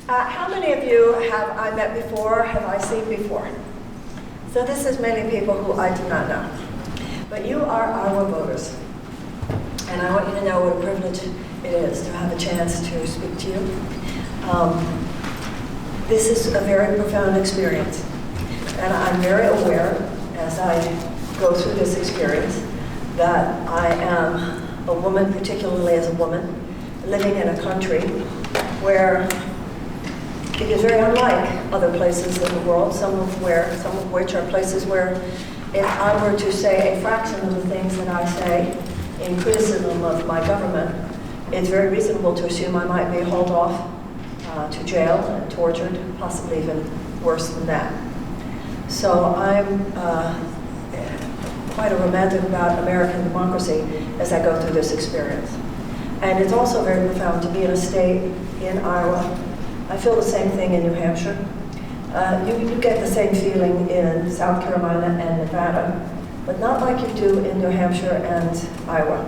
How many of you have I met before, have I seen before? So this is many people who I do not know. But you are our voters. And I want you to know what a privilege it is to have a chance to speak to you. This is a very profound experience. And I'm very aware, as I go through this experience, that I am a woman, particularly as a woman, living in a country where it is very unlike other places in the world, some of which are places where if I were to say a fraction of the things that I say in criticism of my government, it's very reasonable to assume I might be hauled off to jail and tortured, possibly even worse than that. So I'm quite a romantic about American democracy as I go through this experience. And it's also very profound to be in a state in Iowa. I feel the same thing in New Hampshire. You get the same feeling in South Carolina and Nevada, but not like you do in New Hampshire and Iowa,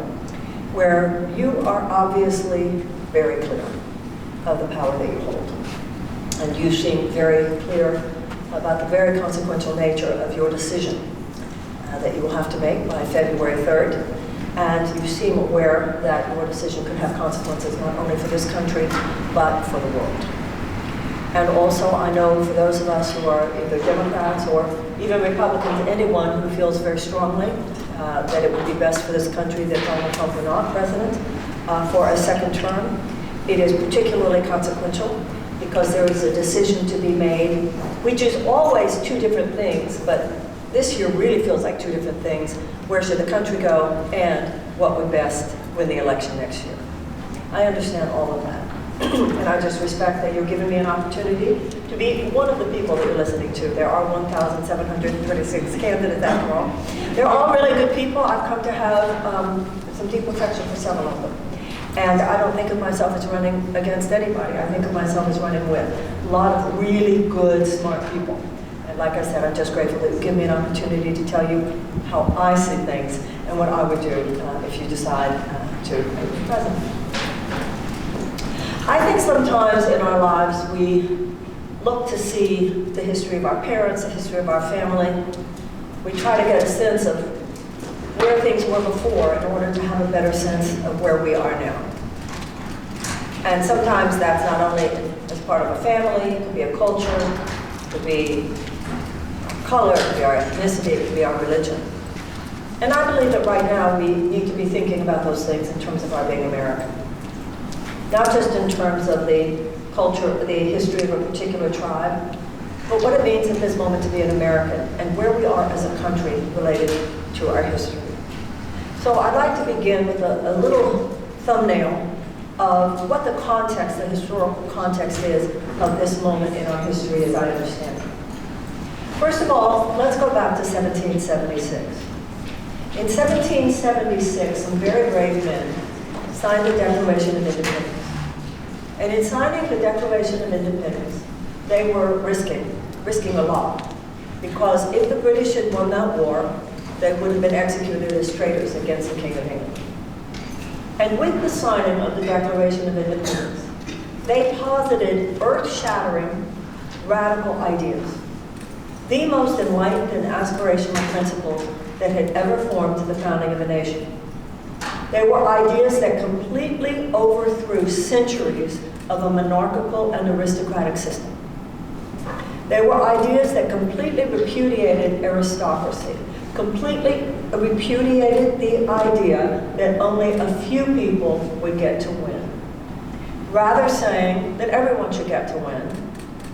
where you are obviously very clear of the power that you hold. And you seem very clear about the very consequential nature of your decision that you will have to make by February 3rd. And you seem aware that your decision could have consequences not only for this country, but for the world. And also, I know for those of us who are either Democrats or even Republicans, anyone who feels very strongly that it would be best for this country that Donald Trump were not president for a second term, it is particularly consequential because there is a decision to be made, which is always two different things, but this year really feels like two different things. Where should the country go, and what would best win the election next year? I understand all of that. And I just respect that you're giving me an opportunity to be one of the people that you're listening to. There are 1,726 candidates after all. They're all really good people. I've come to have some deep affection for several of them. And I don't think of myself as running against anybody. I think of myself as running with a lot of really good, smart people. And like I said, I'm just grateful that you give me an opportunity to tell you how I see things and what I would do if you decide to make me president. I think sometimes in our lives we look to see the history of our parents, the history of our family. We try to get a sense of where things were before in order to have a better sense of where we are now. And sometimes that's not only as part of a family, it could be a culture, it could be color, it could be our ethnicity, it could be our religion. And I believe that right now we need to be thinking about those things in terms of our being American. Not just in terms of the culture, the history of a particular tribe, but what it means at this moment to be an American and where we are as a country related to our history. So I'd like to begin with a little thumbnail of what the context, the historical context is of this moment in our history as I understand it. First of all, let's go back to 1776. In 1776, some very brave men signed the Declaration of Independence. And in signing the Declaration of Independence, they were risking a lot. Because if the British had won that war, they would have been executed as traitors against the King of England. And with the signing of the Declaration of Independence, they posited earth-shattering, radical ideas. The most enlightened and aspirational principles that had ever formed the founding of a nation. They were ideas that completely overthrew centuries of a monarchical and aristocratic system. They were ideas that completely repudiated aristocracy, completely repudiated the idea that only a few people would get to win. Rather saying that everyone should get to win,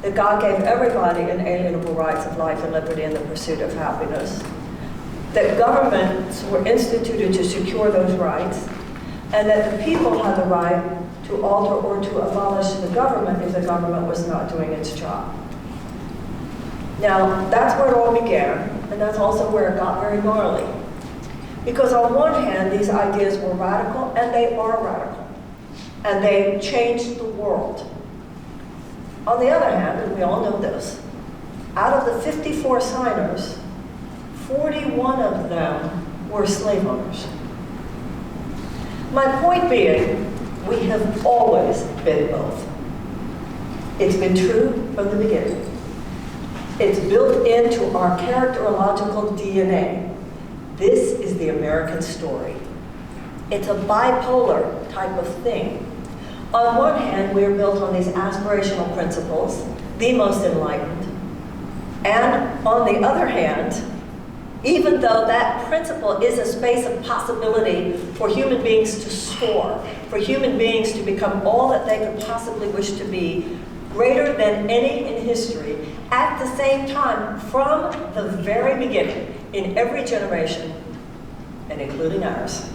that God gave everybody inalienable rights of life and liberty in the pursuit of happiness, that governments were instituted to secure those rights, and that the people had the right to alter or to abolish the government if the government was not doing its job. Now, that's where it all began, and that's also where it got very gnarly. Because on one hand, these ideas were radical, and they are radical, and they changed the world. On the other hand, and we all know this, out of the 54 signers, 41 of them were slave owners. My point being, we have always been both. It's been true from the beginning. It's built into our characterological DNA. This is the American story. It's a bipolar type of thing. On one hand, we are built on these aspirational principles, the most enlightened. And on the other hand, even though that principle is a space of possibility for human beings to soar, for human beings to become all that they could possibly wish to be, greater than any in history, at the same time, from the very beginning, in every generation, and including ours,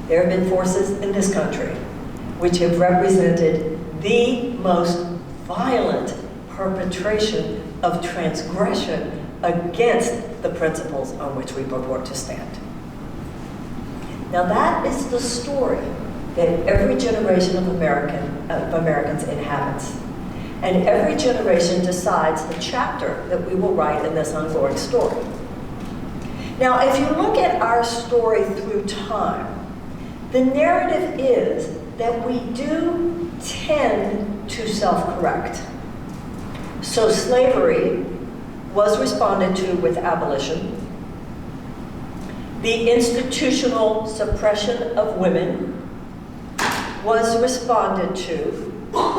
there have been forces in this country which have represented the most violent perpetration of transgression against the principles on which we purport to stand. Now that is the story that every generation of Americans inhabits. And every generation decides the chapter that we will write in this ongoing story. Now, if you look at our story through time, the narrative is that we do tend to self-correct. So slavery was responded to with abolition. The institutional suppression of women was responded to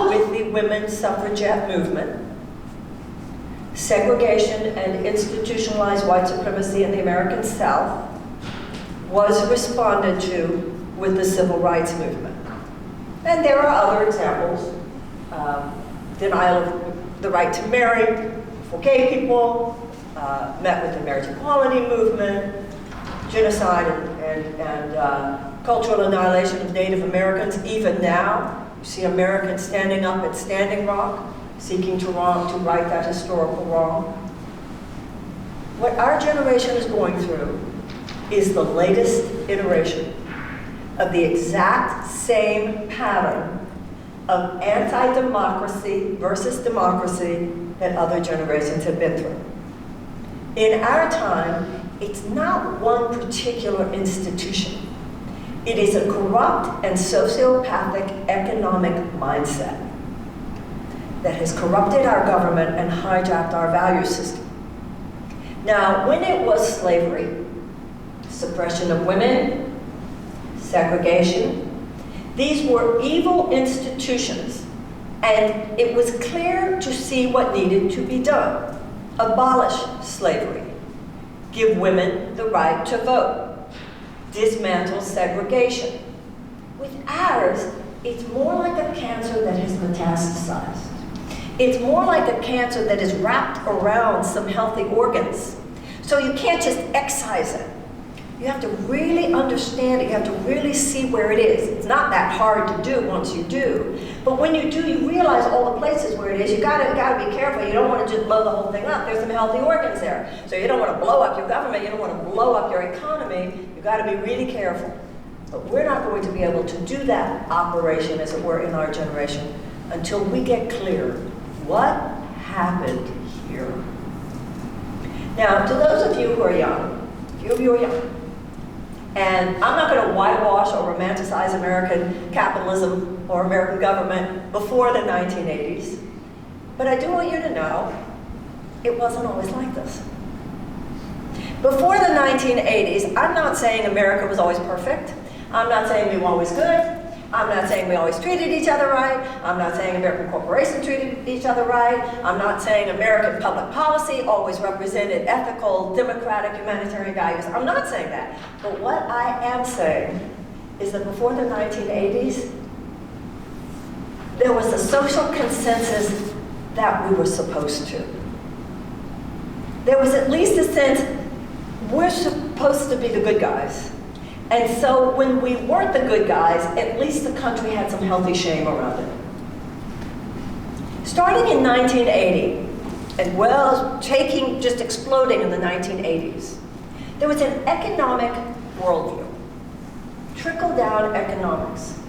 with the women's suffragette movement. Segregation and institutionalized white supremacy in the American South was responded to with the civil rights movement. And there are other examples. Denial of the right to marry for gay people, met with the marriage equality movement, genocide and cultural annihilation of Native Americans. Even now, you see Americans standing up at Standing Rock, seeking to right that historical wrong. What our generation is going through is the latest iteration of the exact same pattern of anti-democracy versus democracy that other generations have been through. In our time, it's not one particular institution. It is a corrupt and sociopathic economic mindset that has corrupted our government and hijacked our value system. Now, when it was slavery, suppression of women, segregation, these were evil institutions, and it was clear to see what needed to be done. Abolish slavery, give women the right to vote, dismantle segregation. With ours, it's more like a cancer that has metastasized. It's more like a cancer that is wrapped around some healthy organs. So you can't just excise it. You have to really understand it. You have to really see where it is. It's not that hard to do once you do. But when you do, you realize all the places where it is. You gotta be careful. You don't want to just blow the whole thing up. There's some healthy organs there. So you don't want to blow up your government. You don't want to blow up your economy. You gotta be really careful. But we're not going to be able to do that operation, as it were, in our generation until we get clear what happened here. Now, to those of you who are young, a few of you are young, and I'm not going to whitewash or romanticize American capitalism or American government before the 1980s, but I do want you to know it wasn't always like this. Before the 1980s, I'm not saying America was always perfect. I'm not saying we were always good. I'm not saying we always treated each other right. I'm not saying American corporations treated each other right. I'm not saying American public policy always represented ethical, democratic, humanitarian values. I'm not saying that. But what I am saying is that before the 1980s, there was a social consensus that we were supposed to. There was at least a sense we're supposed to be the good guys. And so when we weren't the good guys, at least the country had some healthy shame around it. Starting in 1980, and just exploding in the 1980s, there was an economic worldview, trickle-down economics.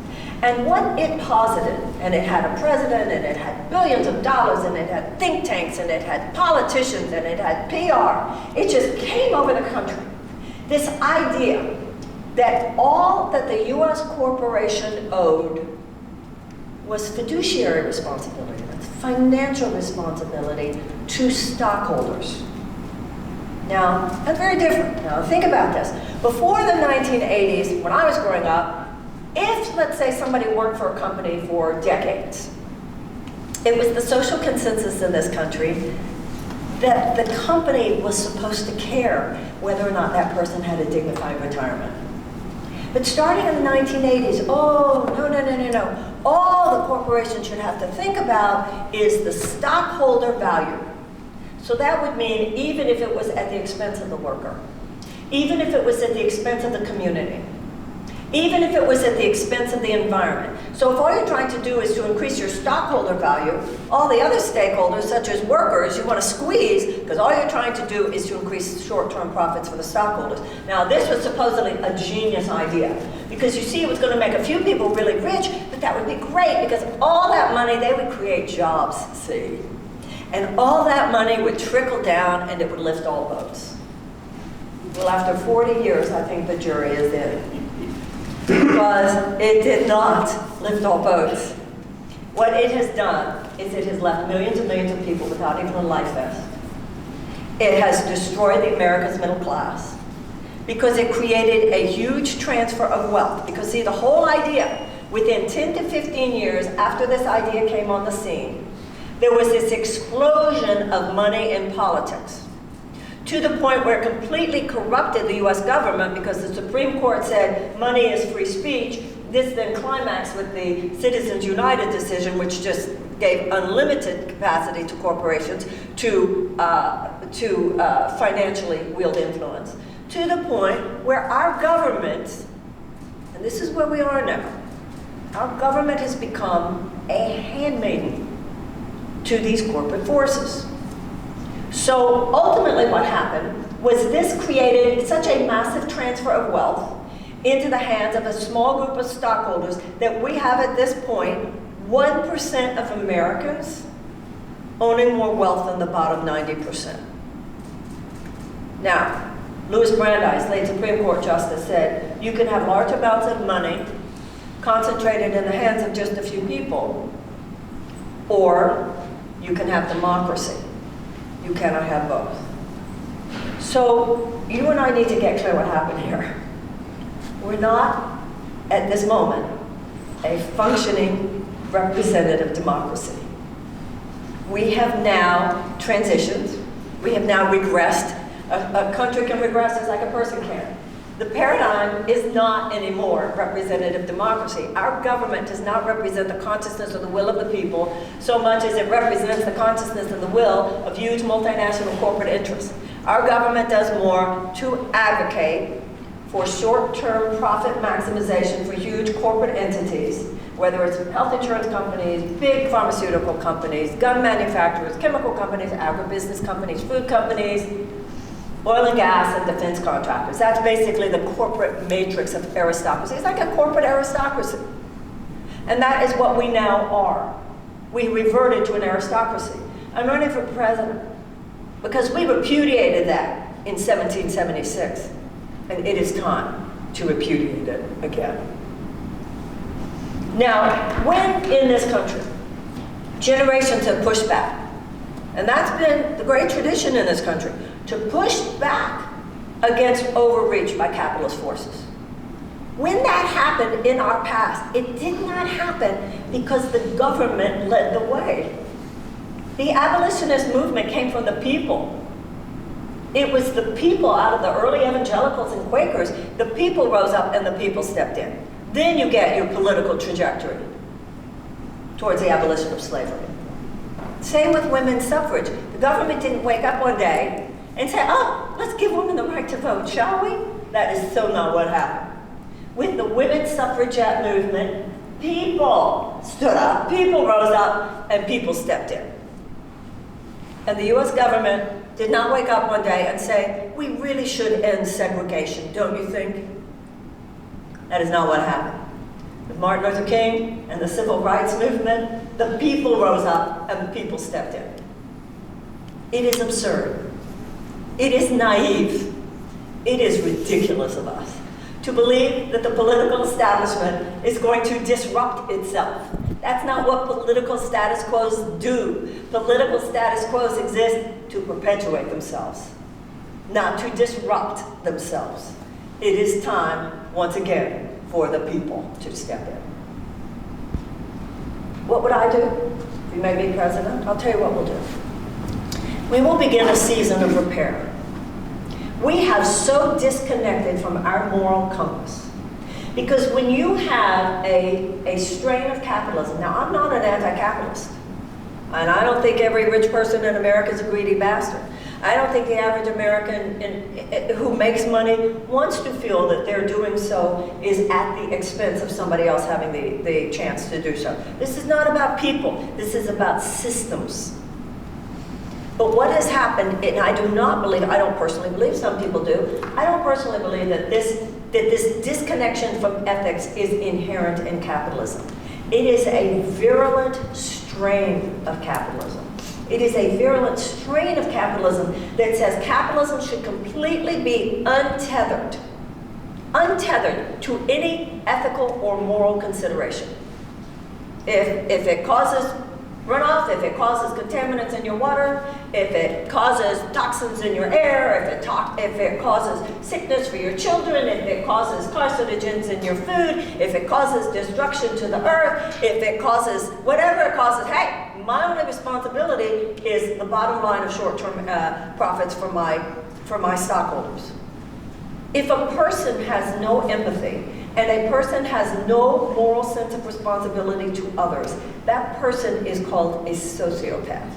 And what it posited, and it had a president, and it had billions of dollars, and it had think tanks, and it had politicians, and it had PR. It just came over the country. This idea that all that the U.S. corporation owed was fiduciary responsibility, that's financial responsibility to stockholders. Now, that's very different. Now, think about this. Before the 1980s, when I was growing up, if, let's say, somebody worked for a company for decades, it was the social consensus in this country that the company was supposed to care whether or not that person had a dignified retirement. But starting in the 1980s, oh, no. All the corporation should have to think about is the stockholder value. So that would mean even if it was at the expense of the worker, even if it was at the expense of the community, even if it was at the expense of the environment. So if all you're trying to do is to increase your stockholder value, all the other stakeholders, such as workers, you want to squeeze, because all you're trying to do is to increase short-term profits for the stockholders. Now, this was supposedly a genius idea, because you see it was going to make a few people really rich, but that would be great, because all that money, they would create jobs, see? And all that money would trickle down, and it would lift all boats. Well, after 40 years, I think the jury is in. Because it did not lift all boats. What it has done is it has left millions and millions of people without even a life vest. It has destroyed the America's middle class because it created a huge transfer of wealth. Because see, the whole idea, within 10 to 15 years after this idea came on the scene, there was this explosion of money in politics, to the point where it completely corrupted the US government because the Supreme Court said money is free speech. This then climaxed with the Citizens United decision, which just gave unlimited capacity to corporations to financially wield influence, to the point where our government, and this is where we are now, our government has become a handmaiden to these corporate forces. So ultimately what happened was this created such a massive transfer of wealth into the hands of a small group of stockholders that we have at this point 1% of Americans owning more wealth than the bottom 90%. Now, Louis Brandeis, late Supreme Court Justice, said you can have large amounts of money concentrated in the hands of just a few people, or you can have democracy. You cannot have both. So you and I need to get clear what happened here. We're not, at this moment, a functioning representative democracy. We have now transitioned. We have now regressed. A country can regress just like a person can. The paradigm is not anymore representative democracy. Our government does not represent the consciousness or the will of the people so much as it represents the consciousness and the will of huge multinational corporate interests. Our government does more to advocate for short-term profit maximization for huge corporate entities, whether it's health insurance companies, big pharmaceutical companies, gun manufacturers, chemical companies, agribusiness companies, food companies, oil and gas, and defense contractors. That's basically the corporate matrix of aristocracy. It's like a corporate aristocracy. And that is what we now are. We reverted to an aristocracy. I'm running for president because we repudiated that in 1776. And it is time to repudiate it again. Now, when in this country, generations have pushed back, and that's been the great tradition in this country, to push back against overreach by capitalist forces. When that happened in our past, it did not happen because the government led the way. The abolitionist movement came from the people. It was the people, out of the early evangelicals and Quakers, the people rose up and the people stepped in. Then you get your political trajectory towards the abolition of slavery. Same with women's suffrage. The government didn't wake up one day and say, oh, let's give women the right to vote, shall we? That is so not what happened. With the women's suffragette movement, people stood up, people rose up, and people stepped in. And the US government did not wake up one day and say, we really should end segregation, don't you think? That is not what happened. With Martin Luther King and the civil rights movement, the people rose up and the people stepped in. It is absurd. It is naive. It is ridiculous of us to believe that the political establishment is going to disrupt itself That's not what political status quos do. Political status quos exist to perpetuate themselves, not to disrupt themselves. It is time, once again, for the people to step in. What would I do if you made me president? I'll tell you what we'll do. We will begin a season of repair. We have so disconnected from our moral compass. Because when you have a strain of capitalism, now I'm not an anti-capitalist, and I don't think every rich person in America is a greedy bastard. I don't think the average American who makes money wants to feel that they're doing so is at the expense of somebody else having the chance to do so. This is not about people, this is about systems. But what has happened, and I do not believe, I don't personally believe, some people do, I don't personally believe that this disconnection from ethics is inherent in capitalism. It is a virulent strain of capitalism. It is a virulent strain of capitalism that says capitalism should completely be untethered to any ethical or moral consideration. If it causes runoff, if it causes contaminants in your water, if it causes toxins in your air, if it causes sickness for your children, if it causes carcinogens in your food, if it causes destruction to the earth, if it causes whatever it causes, hey, my only responsibility is the bottom line of short-term profits for my stockholders. If a person has no empathy and a person has no moral sense of responsibility to others, that person is called a sociopath.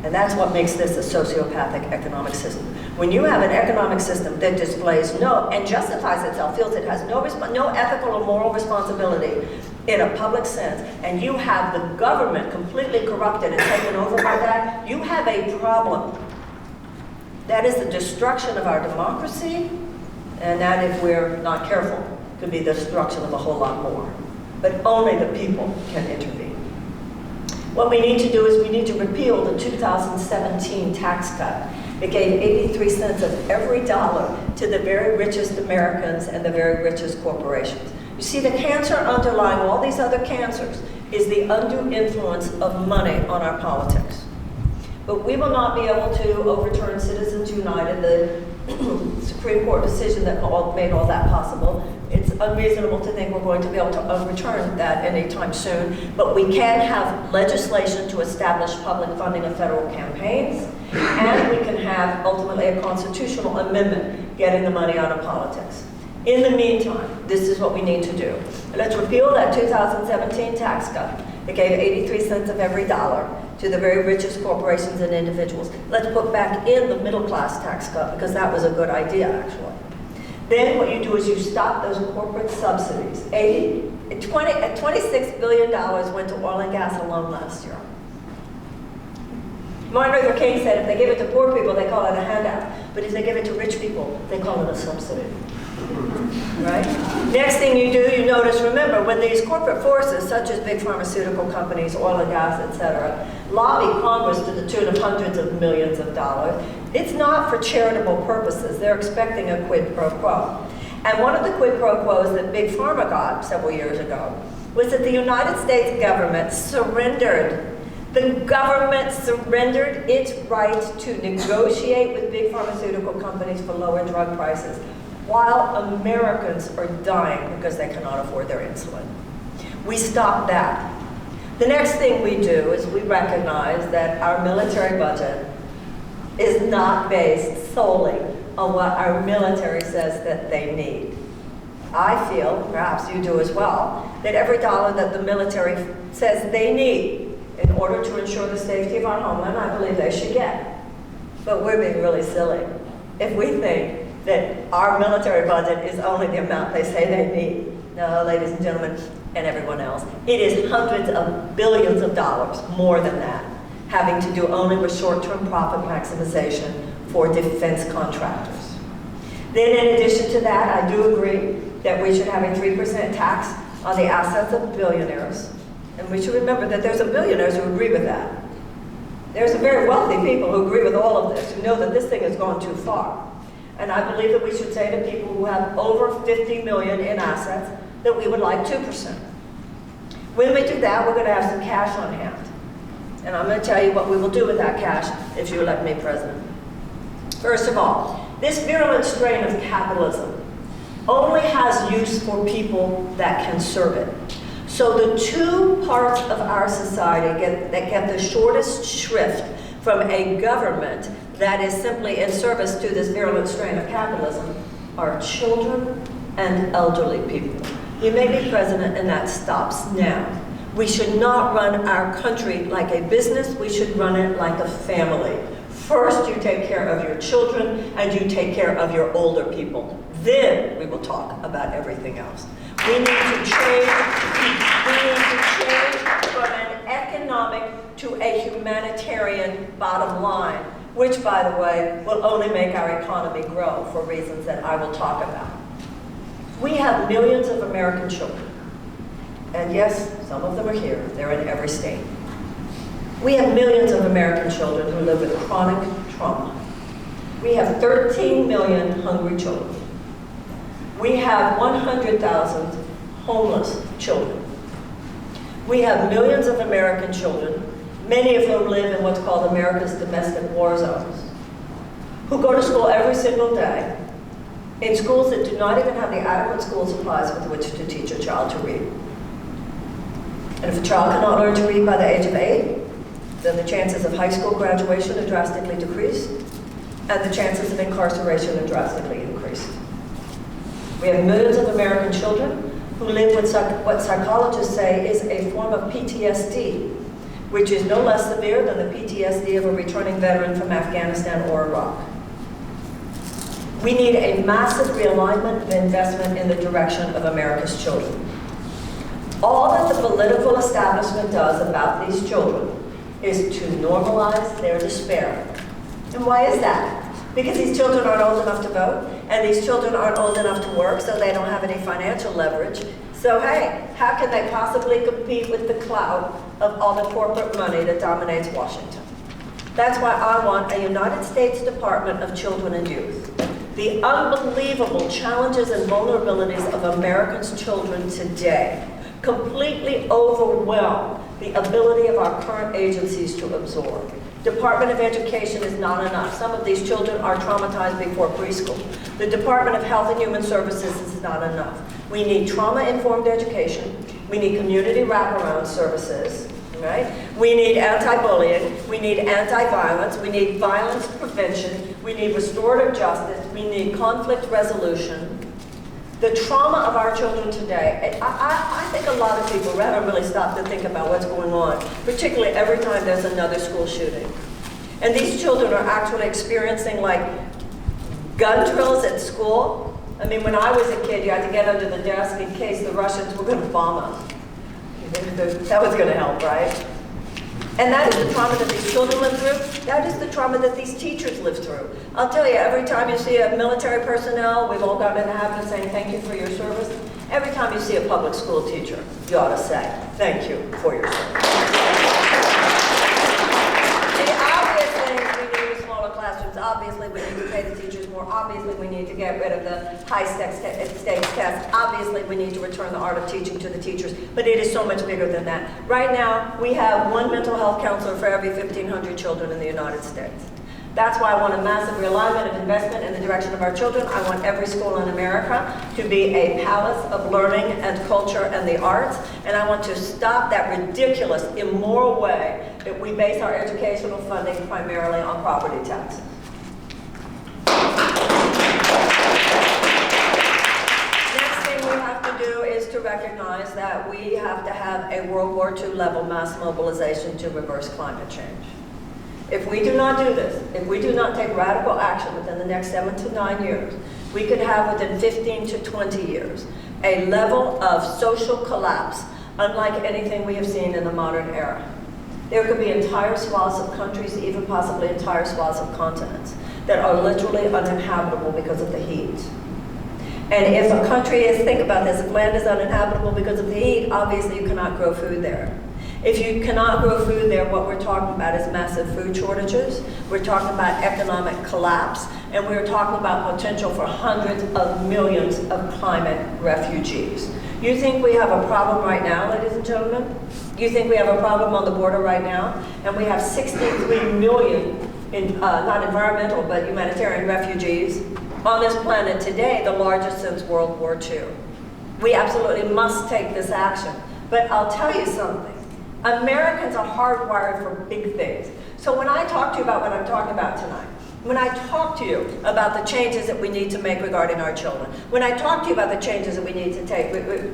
And that's what makes this a sociopathic economic system. When you have an economic system that displays and justifies itself, feels it has no ethical or moral responsibility in a public sense, and you have the government completely corrupted and taken over by that, you have a problem. That is the destruction of our democracy, and that, if we're not careful, could be the destruction of a whole lot more. But only the people can intervene. What we need to do is we need to repeal the 2017 tax cut. It gave 83 cents of every dollar to the very richest Americans and the very richest corporations. You see, the cancer underlying all these other cancers is the undue influence of money on our politics. But we will not be able to overturn Citizens United, the Supreme Court decision that made all that possible. It's unreasonable to think we're going to be able to overturn that anytime soon, but we can have legislation to establish public funding of federal campaigns, and we can have ultimately a constitutional amendment getting the money out of politics. In the meantime, this is what we need to do. Let's repeal that 2017 tax cut. It gave 83 cents of every dollar to the very richest corporations and individuals. Let's put back in the middle class tax cut, because that was a good idea, actually. Then what you do is you stop those corporate subsidies. $26 billion went to oil and gas alone last year. Martin Luther King said if they give it to poor people, they call it a handout. But if they give it to rich people, they call it a subsidy. Right? Next thing you do, you notice, remember, when these corporate forces, such as big pharmaceutical companies, oil and gas, etc., lobby Congress to the tune of hundreds of millions of dollars, it's not for charitable purposes. They're expecting a quid pro quo. And one of the quid pro quos that Big Pharma got several years ago was that the United States government surrendered. The government surrendered its right to negotiate with big pharmaceutical companies for lower drug prices, while Americans are dying because they cannot afford their insulin. We stopped that. The next thing we do is we recognize that our military budget is not based solely on what our military says that they need. I feel, perhaps you do as well, that every dollar that the military says they need in order to ensure the safety of our homeland, I believe they should get. But we're being really silly if we think that our military budget is only the amount they say they need. No, ladies and gentlemen, and everyone else, it is hundreds of billions of dollars more than that, having to do only with short-term profit maximization for defense contractors. Then in addition to that, I do agree that we should have a 3% tax on the assets of billionaires. And we should remember that there's billionaires who agree with that. There's some very wealthy people who agree with all of this, who know that this thing has gone too far. And I believe that we should say to people who have over 50 million in assets that we would like 2%. When we do that, we're going to have some cash on hand. And I'm going to tell you what we will do with that cash if you elect me president. First of all, this virulent strain of capitalism only has use for people that can serve it. So the two parts of our society that get the shortest shrift from a government that is simply in service to this virulent strain of capitalism are children and elderly people. You may be president and that stops now. We should not run our country like a business, we should run it like a family. First, you take care of your children and you take care of your older people. Then we will talk about everything else. We need to change from an economic to a humanitarian bottom line, which, by the way, will only make our economy grow for reasons that I will talk about. We have millions of American children. And yes, some of them are here. They're in every state. We have millions of American children who live with chronic trauma. We have 13 million hungry children. We have 100,000 homeless children. We have millions of American children, many of whom live in what's called America's domestic war zones, who go to school every single day in schools that do not even have the adequate school supplies with which to teach a child to read. And if a child cannot learn to read by the age of 8, then the chances of high school graduation are drastically decreased, and the chances of incarceration are drastically increased. We have millions of American children who live with what psychologists say is a form of PTSD, which is no less severe than the PTSD of a returning veteran from Afghanistan or Iraq. We need a massive realignment of investment in the direction of America's children. All that the political establishment does about these children is to normalize their despair. And why is that? Because these children aren't old enough to vote, and these children aren't old enough to work, so they don't have any financial leverage. So hey, how can they possibly compete with the clout of all the corporate money that dominates Washington? That's why I want a United States Department of Children and Youth. The unbelievable challenges and vulnerabilities of Americans' children today completely overwhelm the ability of our current agencies to absorb. Department of Education is not enough. Some of these children are traumatized before preschool. The Department of Health and Human Services is not enough. We need trauma-informed education. We need community wraparound services, right? We need anti-bullying. We need anti-violence. We need violence prevention. We need restorative justice. We need conflict resolution. The trauma of our children today, I think a lot of people haven't really stopped to think about what's going on, particularly every time there's another school shooting. And these children are actually experiencing like gun drills at school. I mean, when I was a kid, you had to get under the desk in case the Russians were going to bomb us. That was going to help, right? And that is the trauma that these children live through. That is the trauma that these teachers live through. I'll tell you, every time you see a military personnel, we've all gotten in the habit of saying thank you for your service. Every time you see a public school teacher, you ought to say thank you for your service. The obvious things we need are smaller classrooms. Obviously, we need to pay the teachers more. Obviously, we need to get rid of the high-stakes tests. Obviously, we need to return the art of teaching to the teachers. But it is so much bigger than that. Right now, we have one mental health counselor for every 1,500 children in the United States. That's why I want a massive realignment of investment in the direction of our children. I want every school in America to be a palace of learning and culture and the arts. And I want to stop that ridiculous, immoral way that we base our educational funding primarily on property taxes. Next thing we have to do is to recognize that we have to have a World War II level mass mobilization to reverse climate change. If we do not do this, if we do not take radical action within the next 7 to 9 years, we could have within 15 to 20 years a level of social collapse unlike anything we have seen in the modern era. There could be entire swaths of countries, even possibly entire swaths of continents, that are literally uninhabitable because of the heat. And if a country is, think about this, if land is uninhabitable because of the heat, obviously you cannot grow food there. If you cannot grow food there, what we're talking about is massive food shortages. We're talking about economic collapse, and we're talking about potential for hundreds of millions of climate refugees. You think we have a problem right now, ladies and gentlemen? You think we have a problem on the border right now? And we have 63 million, not environmental, but humanitarian refugees on this planet today, the largest since World War II. We absolutely must take this action. But I'll tell you something. Americans are hardwired for big things. So when I talk to you about what I'm talking about tonight, when I talk to you about the changes that we need to make regarding our children, when I talk to you about the changes that we need to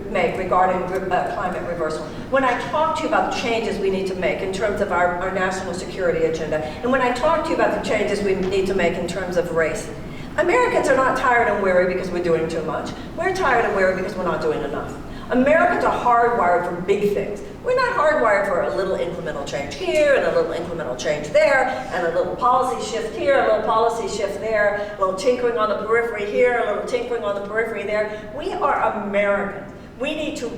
make regarding climate reversal, when I talk to you about the changes we need to make in terms of our national security agenda, and when I talk to you about the changes we need to make in terms of race, Americans are not tired and weary because we're doing too much. We're tired and weary because we're not doing enough. Americans are hardwired for big things. We're not hardwired for a little incremental change here and a little incremental change there and a little policy shift here, a little policy shift there, a little tinkering on the periphery here, a little tinkering on the periphery there. We are Americans. We need to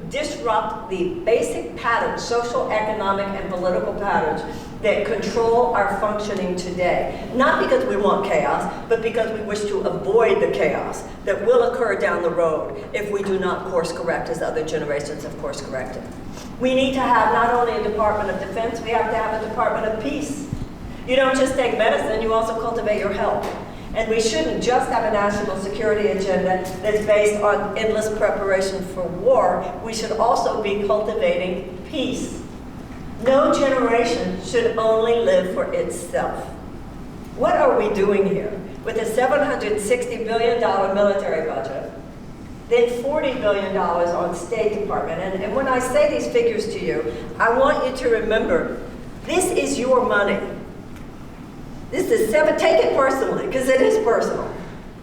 disrupt the basic patterns, social, economic, and political patterns that control our functioning today. Not because we want chaos, but because we wish to avoid the chaos that will occur down the road if we do not course correct as other generations have course corrected. We need to have not only a Department of Defense, we have to have a Department of Peace. You don't just take medicine, you also cultivate your health. And we shouldn't just have a national security agenda that's based on endless preparation for war. We should also be cultivating peace. No generation should only live for itself. What are we doing here? With a $760 billion military budget, then $40 billion on State Department. And when I say these figures to you, I want you to remember, this is your money. This is take it personally, because it is personal.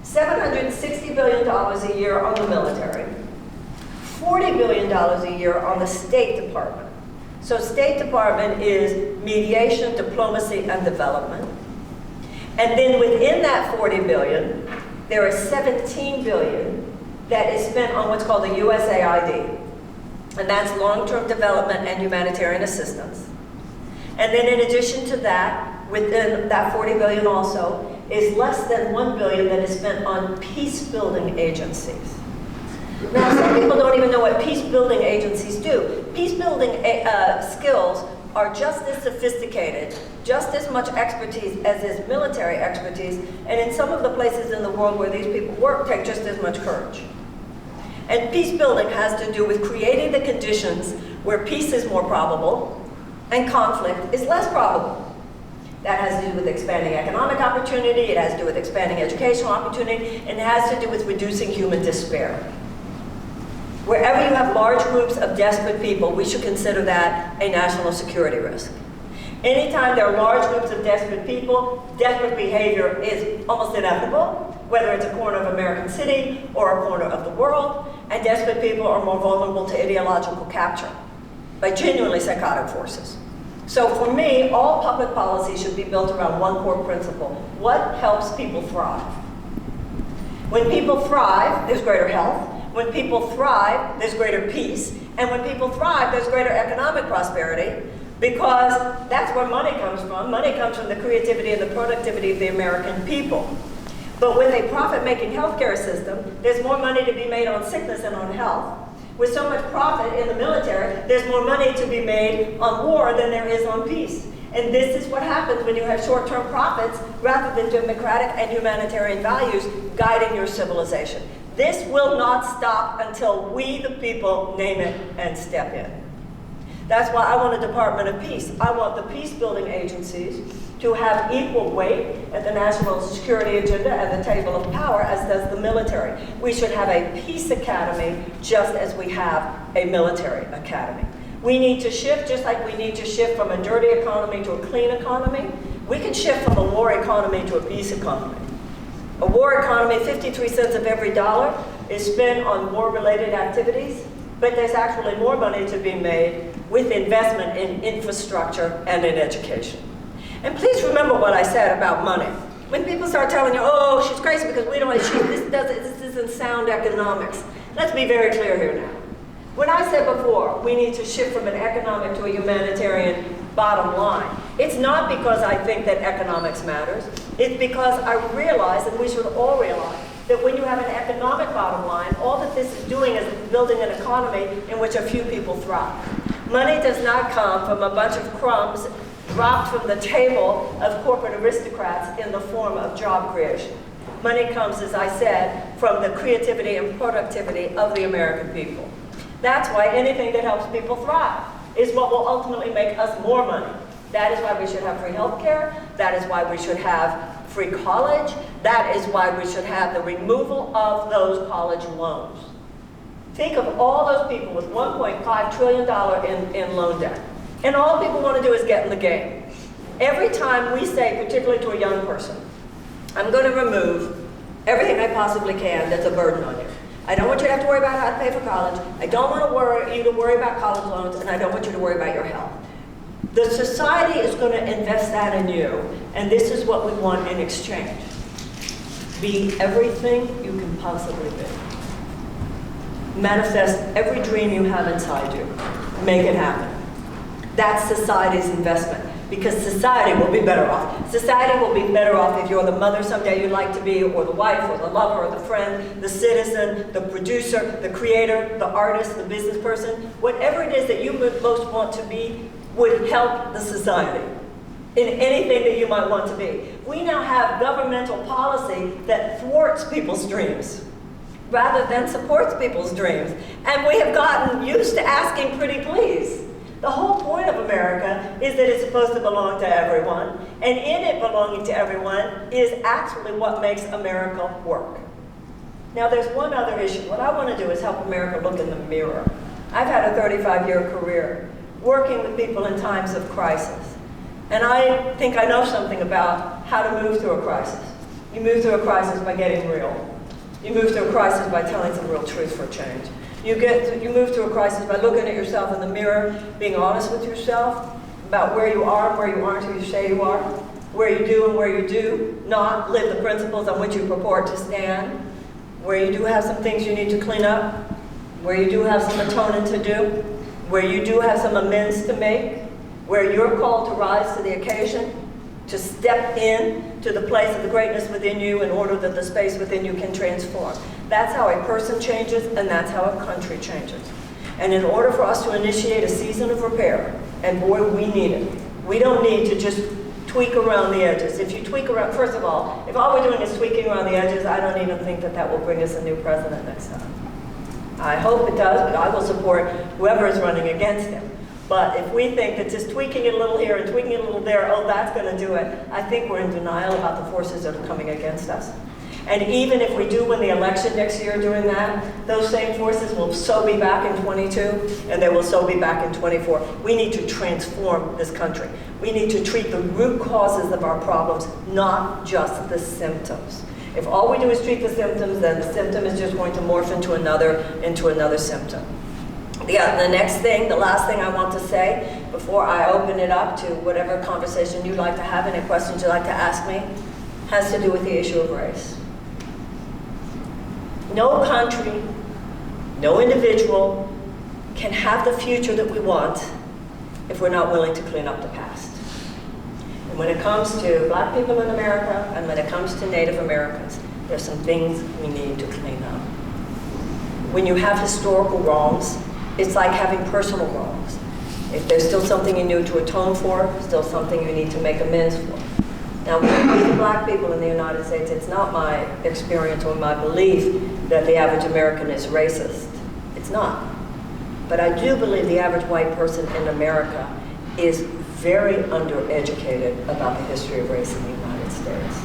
$760 billion a year on the military, $40 billion a year on the State Department. So State Department is mediation, diplomacy, and development. And then within that $40 billion, there is $17 billion that is spent on what's called the USAID. And that's long-term development and humanitarian assistance. And then in addition to that, within that $40 billion also, is less than $1 billion that is spent on peace-building agencies. Now, some people don't even know what peace-building agencies do. Peace-building skills are just as sophisticated, just as much expertise as is military expertise, and in some of the places in the world where these people work, take just as much courage. And peace-building has to do with creating the conditions where peace is more probable and conflict is less probable. That has to do with expanding economic opportunity, it has to do with expanding educational opportunity, and it has to do with reducing human despair. Wherever you have large groups of desperate people, we should consider that a national security risk. Anytime there are large groups of desperate people, desperate behavior is almost inevitable, whether it's a corner of American city or a corner of the world, and desperate people are more vulnerable to ideological capture by genuinely psychotic forces. So for me, all public policy should be built around one core principle. What helps people thrive? When people thrive, there's greater health. When people thrive, there's greater peace. And when people thrive, there's greater economic prosperity, because that's where money comes from. Money comes from the creativity and the productivity of the American people. But with a profit-making healthcare system, there's more money to be made on sickness and on health. With so much profit in the military, there's more money to be made on war than there is on peace. And this is what happens when you have short-term profits rather than democratic and humanitarian values guiding your civilization. This will not stop until we, the people, name it and step in. That's why I want a Department of Peace. I want the peace-building agencies to have equal weight at the national security agenda and the table of power as does the military. We should have a peace academy just as we have a military academy. We need to shift, just like we need to shift from a dirty economy to a clean economy. We can shift from a war economy to a peace economy. A war economy, 53 cents of every dollar is spent on war-related activities, but there's actually more money to be made with investment in infrastructure and in education. And please remember what I said about money. When people start telling you, oh, she's crazy because we don't, this isn't sound economics. Let's be very clear here now. When I said before, we need to shift from an economic to a humanitarian bottom line, it's not because I think that economics matters. It's because I realize, and we should all realize, that when you have an economic bottom line, all that this is doing is building an economy in which a few people thrive. Money does not come from a bunch of crumbs dropped from the table of corporate aristocrats in the form of job creation. Money comes, as I said, from the creativity and productivity of the American people. That's why anything that helps people thrive is what will ultimately make us more money. That is why we should have free health care. That is why we should have free college. That is why we should have the removal of those college loans. Think of all those people with $1.5 trillion in loan debt. And all people want to do is get in the game. Every time we say, particularly to a young person, I'm going to remove everything I possibly can that's a burden on you. I don't want you to have to worry about how to pay for college. I don't want you to worry about college loans, and I don't want you to worry about your health. The society is going to invest that in you, and this is what we want in exchange. Be everything you can possibly be. Manifest every dream you have inside you. Make it happen. That's society's investment, because society will be better off. Society will be better off if you're the mother someday you'd like to be, or the wife, or the lover, or the friend, the citizen, the producer, the creator, the artist, the business person. Whatever it is that you most want to be would help the society in anything that you might want to be. We now have governmental policy that thwarts people's dreams rather than supports people's dreams. And we have gotten used to asking pretty please. The whole point of America is that it's supposed to belong to everyone, and in it belonging to everyone is actually what makes America work. Now there's one other issue. What I want to do is help America look in the mirror. I've had a 35-year career working with people in times of crisis, and I think I know something about how to move through a crisis. You move through a crisis by getting real. You move through a crisis by telling some real truth for change. You move through a crisis by looking at yourself in the mirror, being honest with yourself about where you are and where you aren't who you say you are, where you do and where you do not live the principles on which you purport to stand, where you do have some things you need to clean up, where you do have some atoning to do, where you do have some amends to make, where you're called to rise to the occasion, to step in to the place of the greatness within you in order that the space within you can transform. That's how a person changes, and that's how a country changes. And in order for us to initiate a season of repair, and boy, we need it. We don't need to just tweak around the edges. If you tweak around, first of all, if all we're doing is tweaking around the edges, I don't even think that that will bring us a new president next time. I hope it does, but I will support whoever is running against him. But if we think that just tweaking it a little here and tweaking it a little there, oh, that's going to do it, I think we're in denial about the forces that are coming against us. And even if we do win the election next year doing that, those same forces will so be back in 22, and they will so be back in 24. We need to transform this country. We need to treat the root causes of our problems, not just the symptoms. If all we do is treat the symptoms, then the symptom is just going to morph into another symptom. Yeah, the next thing, the last thing I want to say before I open it up to whatever conversation you'd like to have, any questions you'd like to ask me, has to do with the issue of race. No country, no individual can have the future that we want if we're not willing to clean up the past. And when it comes to black people in America, and when it comes to Native Americans, there's some things we need to clean up. When you have historical wrongs, it's like having personal wrongs. If there's still something you need to atone for, still something you need to make amends for. Now, with black people in the United States, it's not my experience or my belief that the average American is racist. It's not. But I do believe the average white person in America is very undereducated about the history of race in the United States.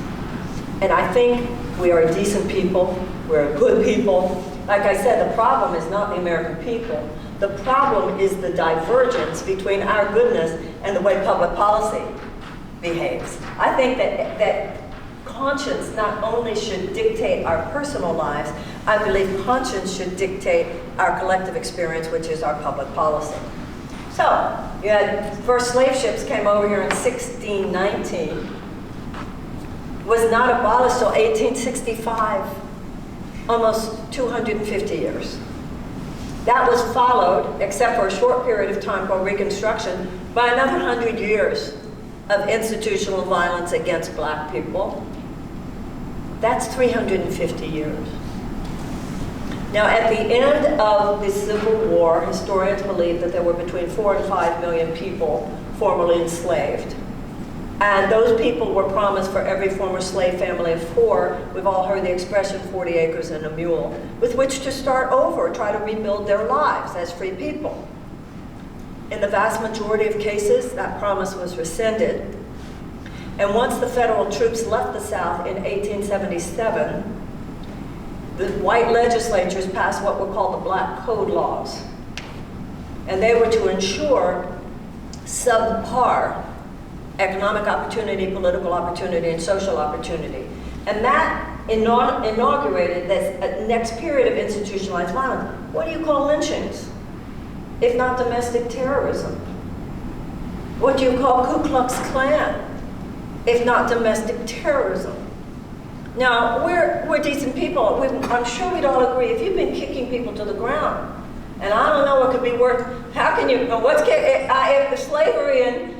And I think we are a decent people, we're a good people. Like I said, the problem is not the American people. The problem is the divergence between our goodness and the way public policy behaves. I think that conscience not only should dictate our personal lives, I believe conscience should dictate our collective experience, which is our public policy. So, you had first slave ships came over here in 1619, was not abolished till 1865, almost 250 years. That was followed, except for a short period of time called Reconstruction, by another 100 years of institutional violence against black people. That's 350 years. Now, at the end of the Civil War, historians believe that there were between 4 and 5 million people formerly enslaved. And those people were promised for every former slave family of 4, we've all heard the expression 40 acres and a mule, with which to start over, try to rebuild their lives as free people. In the vast majority of cases, that promise was rescinded. And once the federal troops left the South in 1877, the white legislatures passed what were called the Black Code laws. And they were to ensure subpar economic opportunity, political opportunity, and social opportunity. And that inaugurated this next period of institutionalized violence. What do you call lynchings, if not domestic terrorism? What do you call Ku Klux Klan, if not domestic terrorism? Now, we're decent people. I'm sure we'd all agree, if you've been kicking people to the ground, and I don't know what could be worse, how can you, if the slavery and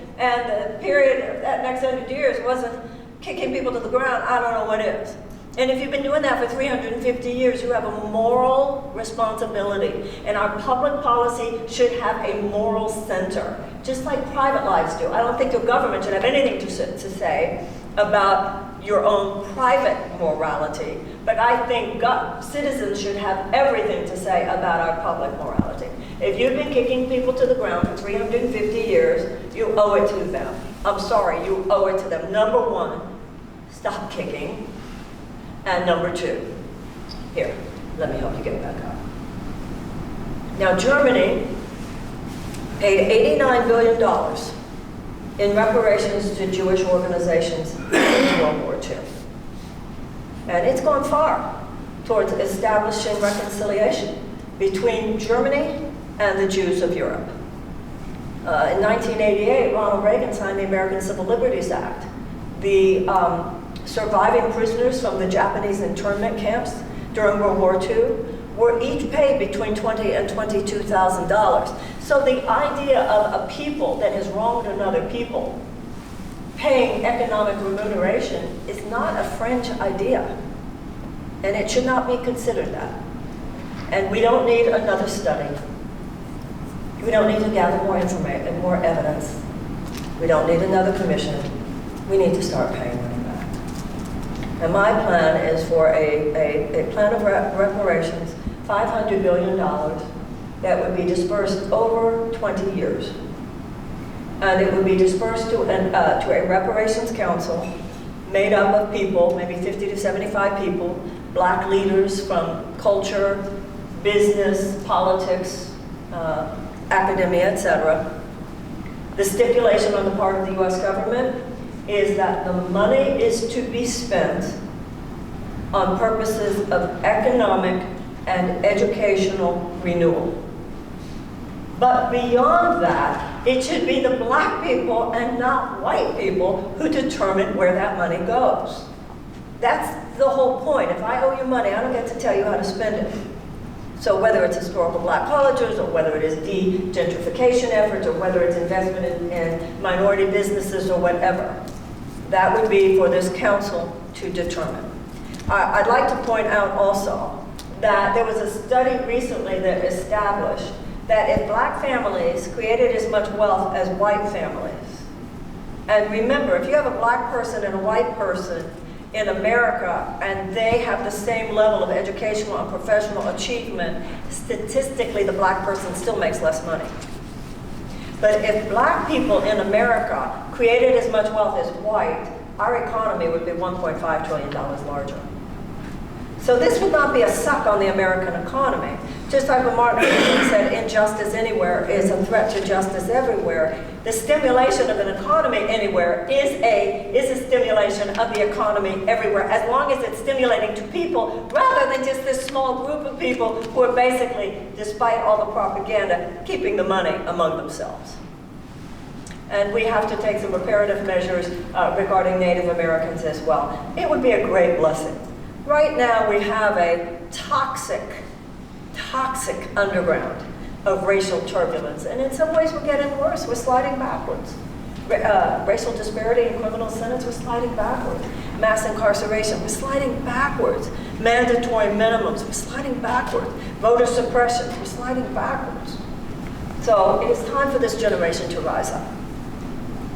the period of that next 100 years wasn't kicking people to the ground, I don't know what is. And if you've been doing that for 350 years, you have a moral responsibility. And our public policy should have a moral center, just like private lives do. I don't think your government should have anything to say about your own private morality, but I think citizens should have everything to say about our public morality. If you've been kicking people to the ground for 350 years, you owe it to them. I'm sorry, you owe it to them. Number 1, stop kicking. And number 2, here, let me help you get back up. Now, Germany paid $89 billion in reparations to Jewish organizations in World War II. And it's gone far towards establishing reconciliation between Germany and the Jews of Europe. In 1988, Ronald Reagan signed the American Civil Liberties Act. The surviving prisoners from the Japanese internment camps during World War II were each paid between $20,000 and $22,000. So the idea of a people that has wronged another people paying economic remuneration is not a fringe idea, and it should not be considered that. And we don't need another study. We don't need to gather more information and more evidence. We don't need another commission. We need to start paying money back. And my plan is for a plan of reparations, $500 billion, that would be dispersed over 20 years. And it would be dispersed to a reparations council made up of people, maybe 50 to 75 people, black leaders from culture, business, politics, academia, etc. The stipulation on the part of the US government is that the money is to be spent on purposes of economic and educational renewal. But beyond that, it should be the black people and not white people who determine where that money goes. That's the whole point. If I owe you money, I don't get to tell you how to spend it. So whether it's historical black colleges, or whether it is de-gentrification efforts, or whether it's investment in minority businesses, or whatever, that would be for this council to determine. I'd like to point out also that there was a study recently that established that if black families created as much wealth as white families, and remember, if you have a black person and a white person in America and they have the same level of educational and professional achievement, statistically the black person still makes less money. But if black people in America created as much wealth as white, our economy would be $1.5 trillion larger. So this would not be a suck on the American economy. Just like when Martin Luther King said, injustice anywhere is a threat to justice everywhere. The stimulation of an economy anywhere is a stimulation of the economy everywhere, as long as it's stimulating to people rather than just this small group of people who are basically, despite all the propaganda, keeping the money among themselves. And we have to take some reparative measures regarding Native Americans as well. It would be a great blessing. Right now we have a toxic underground of racial turbulence. And in some ways we're getting worse. We're sliding backwards. Racial disparity in criminal sentence, we're sliding backwards. Mass incarceration, we're sliding backwards. Mandatory minimums, we're sliding backwards. Voter suppression, we're sliding backwards. So it is time for this generation to rise up.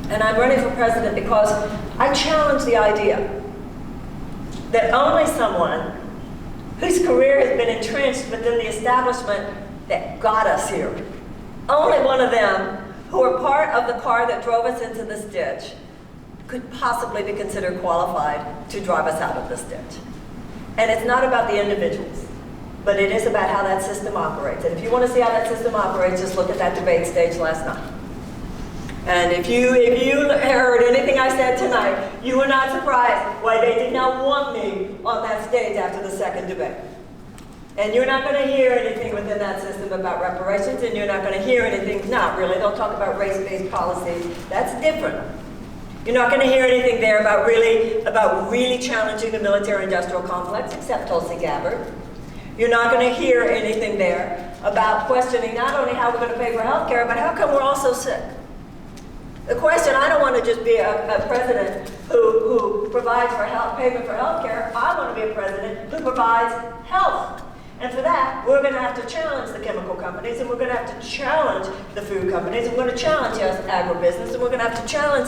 And I'm running for president because I challenge the idea that only someone whose career has been entrenched within the establishment that got us here, only one of them who were part of the car that drove us into this ditch could possibly be considered qualified to drive us out of this ditch. And it's not about the individuals, but it is about how that system operates. And if you want to see how that system operates, just look at that debate stage last night. And if you heard anything I said tonight, you were not surprised why they did not want me on that stage after the second debate. And you're not going to hear anything within that system about reparations, and you're not going to hear anything, not really, they'll talk about race-based policies. That's different. You're not going to hear anything there about really challenging the military-industrial complex, except Tulsi Gabbard. You're not going to hear anything there about questioning not only how we're going to pay for health care, but how come we're all so sick. The question, I don't want to just be a president who provides for payment for health care. I want to be a president who provides health. And for that, we're going to have to challenge the chemical companies, and we're going to have to challenge the food companies, and we're going to challenge agribusiness, and we're going to have to challenge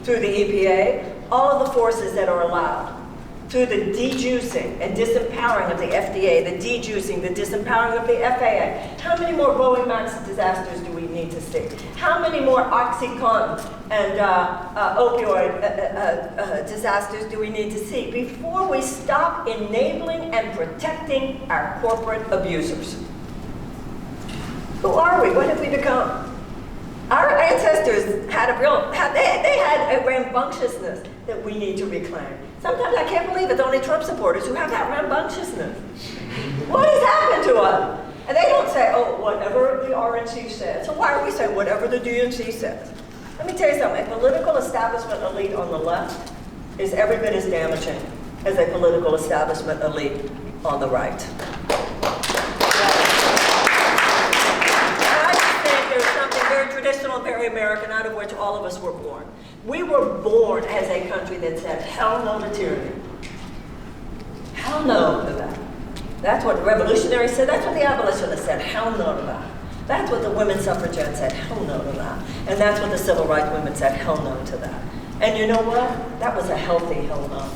through the EPA all of the forces that are allowed. Through the dejuicing and disempowering of the FDA, the dejuicing, the disempowering of the FAA. How many more Boeing Max disasters do we need to see? How many more OxyContin and opioid disasters do we need to see before we stop enabling and protecting our corporate abusers? Who are we? What have we become? Our ancestors had they had a rambunctiousness that we need to reclaim. Sometimes I can't believe it's only Trump supporters who have that rambunctiousness. What has happened to us? And they don't say, oh, whatever the RNC says. So why are we saying whatever the DNC says? Let me tell you something. A political establishment elite on the left is every bit as damaging as a political establishment elite on the right. Very traditional and very American, out of which all of us were born. We were born as a country that said, hell no to tyranny. Hell no to that. That's what the revolutionaries said. That's what the abolitionists said. Hell no to that. That's what the women suffragettes said. Hell no to that. And that's what the civil rights women said. Hell no to that. And you know what? That was a healthy hell no.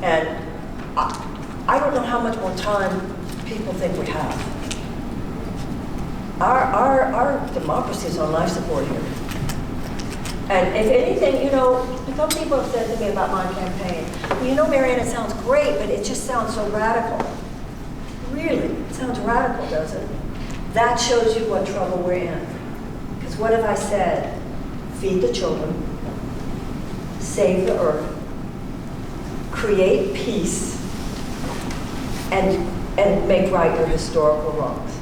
And I don't know how much more time people think we have. Our democracy is on life support here. And if anything, you know, some people have said to me about my campaign, well, you know, Marianne, it sounds great, but it just sounds so radical. Really, it sounds radical, doesn't it? That shows you what trouble we're in. Because what have I said? Feed the children, save the earth, create peace, and make right your historical wrongs.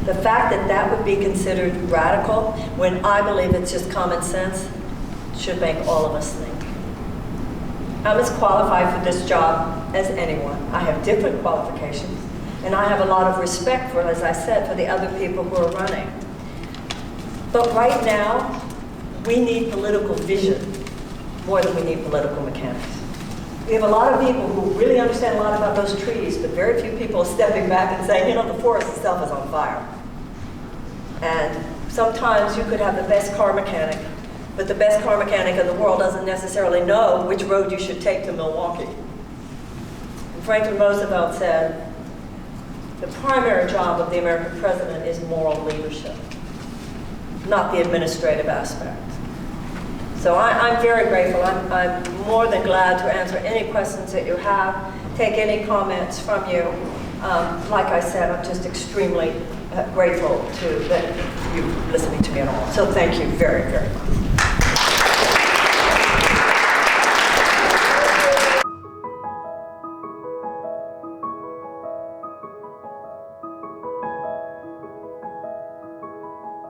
The fact that that would be considered radical, when I believe it's just common sense, should make all of us think. I'm as qualified for this job as anyone. I have different qualifications, and I have a lot of respect for, as I said, for the other people who are running. But right now, we need political vision more than we need political mechanics. We have a lot of people who really understand a lot about those trees, but very few people are stepping back and saying, you know, the forest itself is on fire. And sometimes you could have the best car mechanic, but the best car mechanic in the world doesn't necessarily know which road you should take to Milwaukee. And Franklin Roosevelt said, the primary job of the American president is moral leadership, not the administrative aspect. So I'm very grateful. I'm more than glad to answer any questions that you have, take any comments from you. Like I said, I'm just extremely grateful that you're listening to me at all. So thank you very, very much.